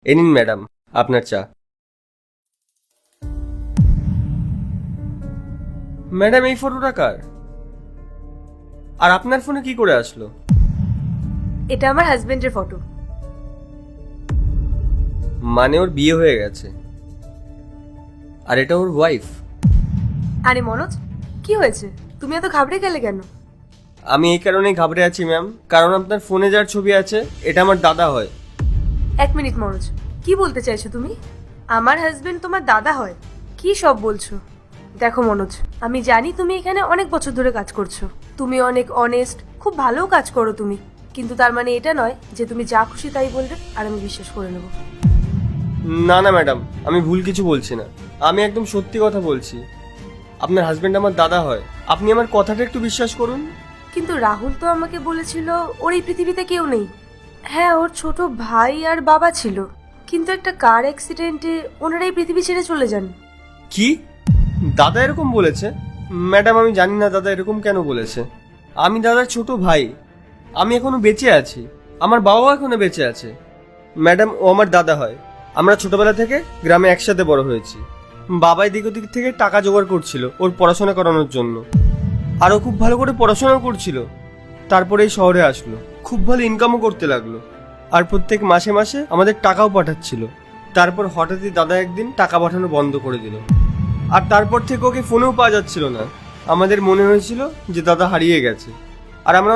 এই নিন ম্যাডাম আপনার চা। ম্যাডাম এই ফটোটা কার? আর আপনার ফোনে কি করে আসলো? এটা আমার হাজবেন্ডের ফটো। মানে ওর বিয়ে হয়ে গেছে আর এটা ওর ওয়াইফ? আরে মনোজ, কি হয়েছে? তুমি এত ঘাবড়ে গেলে কেন? আমি এই কারণেই ঘাবড়ে আছি ম্যাম, কারণ আপনার ফোনে যার ছবি আছে এটা আমার দাদা হয়। এক মিনিট মনোজ, কি বলতে চাইছো তুমি? আমার হাজবেন্ড তোমার দাদা হয়? কি সব বলছো? দেখো মনোজ, আমি জানি তুমি এখানে অনেক বছর ধরে কাজ করছো, তুমি অনেক অনেস্ট, খুব ভালো কাজ করো তুমি, কিন্তু তার মানে এটা নয় যে তুমি যা খুশি তাই বলবে আর আমি বিশ্বাস করে নেবো। না না ম্যাডাম, আমি ভুল কিছু বলছি না, আমি একদম সত্যি কথা বলছি। আপনার হাজবেন্ড আমার দাদা হয়, আপনি আমার কথাটা একটু বিশ্বাস করুন। কিন্তু রাহুল তো আমাকে বলেছিল ওর এই পৃথিবীতে কেউ নেই। হ্যাঁ, ওর ছোট ভাই আর বাবা ছিল, কিন্তু একটা কার অ্যাক্সিডেন্টে ওনারা এই পৃথিবী ছেড়ে চলে যান। কি? দাদা এরকম বলেছে? ম্যাডাম আমি জানি না দাদা এরকম কেন বলেছে। আমি দাদার ছোট ভাই, আমি এখনো বেঁচে আছি, আমার বাবাও এখনো বেঁচে আছে। ম্যাডাম ও আমার দাদা হয়, আমরা ছোটবেলা থেকে গ্রামে একসাথে বড় হয়েছি। বাবা এদিক ওদিক থেকে টাকা জোগাড় করছিল ওর পড়াশোনা করানোর জন্য, আর ও খুব ভালো করে পড়াশোনাও করছিল। তারপরে এই শহরে আসলো, খুব ভালো ইনকামও করতে লাগলো, আর প্রত্যেক মাসে মাসে আমাদের টাকাও পাঠাচ্ছিল। তারপর হঠাৎই দাদা একদিন টাকা পাঠানো বন্ধ করে দিল, আর তারপর থেকে ওকে ফোনেও পাওয়া যাচ্ছিল না। আমাদের মনে হয়েছিল যে দাদা হারিয়ে গেছে, আর আমরা